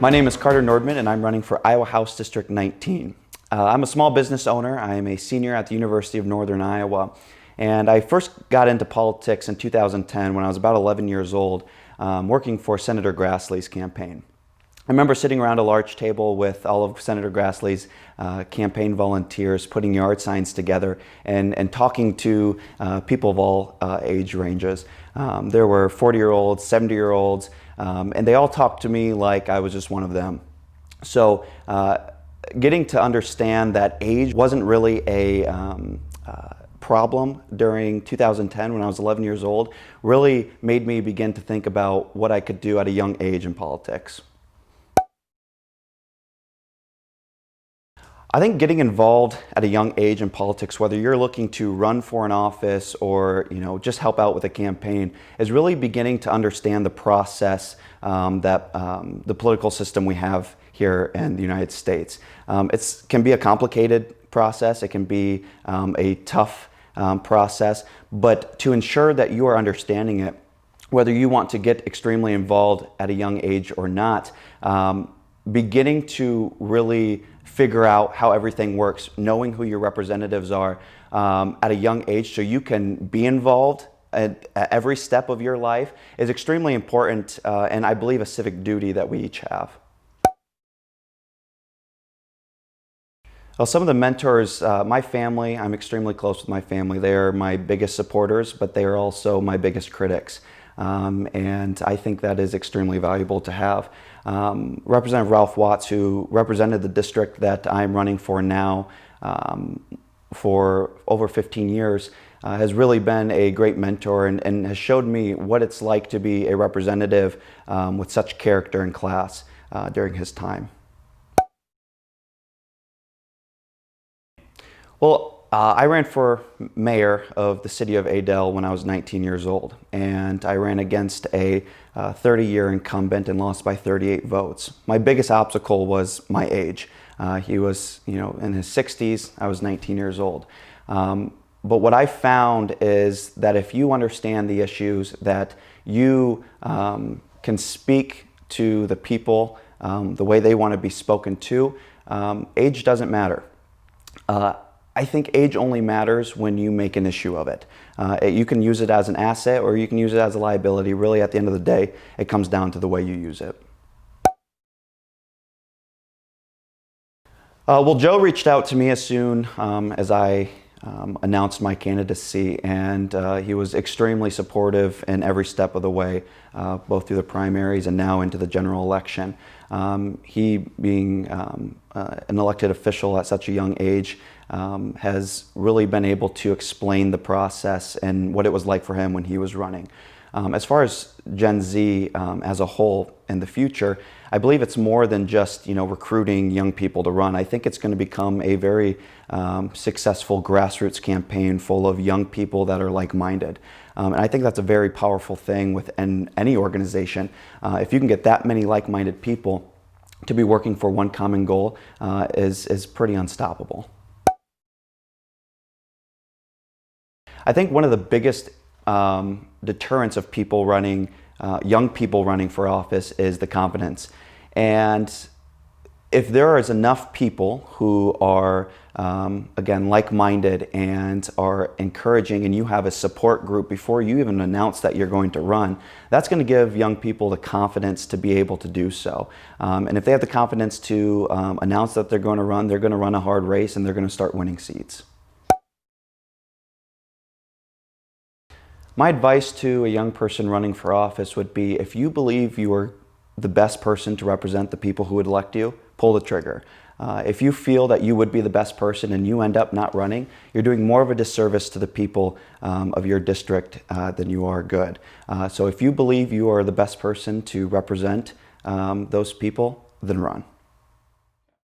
My name is Carter Nordman and I'm running for Iowa House District 19. I'm a small business owner. I am a senior at the University of Northern Iowa. And I first got into politics in 2010 when I was about 11 years old, working for Senator Grassley's campaign. I remember sitting around a large table with all of Senator Grassley's campaign volunteers, putting yard signs together and talking to people of all age ranges. There were 40-year-olds, 70-year-olds, and they all talked to me like I was just one of them. So getting to understand that age wasn't really a problem during 2010 when I was 11 years old really made me begin to think about what I could do at a young age in politics. I think getting involved at a young age in politics, whether you're looking to run for an office or just help out with a campaign, is really beginning to understand the process that the political system we have here in the United States. It can be a complicated process, it can be a tough process, but to ensure that you are understanding it, whether you want to get extremely involved at a young age or not, beginning to really figure out how everything works, knowing who your representatives are at a young age so you can be involved at every step of your life is extremely important and I believe a civic duty that we each have. Well, some of the mentors, my family, I'm extremely close with my family. They are my biggest supporters, but they are also my biggest critics. And I think that is extremely valuable to have. Representative Ralph Watts, who represented the district that I'm running for now for over 15 years, has really been a great mentor and has showed me what it's like to be a representative with such character and class during his time. Well, I ran for mayor of the city of Adel when I was 19 years old, and I ran against a 30-year incumbent and lost by 38 votes. My biggest obstacle was my age. He was, in his 60s. I was 19 years old. But what I found is that if you understand the issues, that you can speak to the people the way they want to be spoken to, age doesn't matter. I think age only matters when you make an issue of it. You can use it as an asset or you can use it as a liability. Really, at the end of the day, it comes down to the way you use it. Well, Joe reached out to me as soon as I announced my candidacy, and he was extremely supportive in every step of the way, both through the primaries and now into the general election. He, being an elected official at such a young age, has really been able to explain the process and what it was like for him when he was running. As far as Gen Z as a whole in the future, I believe it's more than just recruiting young people to run. I think it's going to become a very successful grassroots campaign full of young people that are like-minded. And I think that's a very powerful thing within any organization. If you can get that many like-minded people to be working for one common goal is pretty unstoppable. I think one of the biggest deterrents of people running, young people running for office, is the confidence. And if there is enough people who are, again, like-minded and are encouraging, and you have a support group before you even announce that you're going to run, that's going to give young people the confidence to be able to do so. And if they have the confidence to announce that they're going to run a hard race and they're going to start winning seats. My advice to a young person running for office would be, if you believe you are the best person to represent the people who would elect you, pull the trigger. If you feel that you would be the best person and you end up not running, you're doing more of a disservice to the people of your district than you are good. So if you believe you are the best person to represent those people, then run.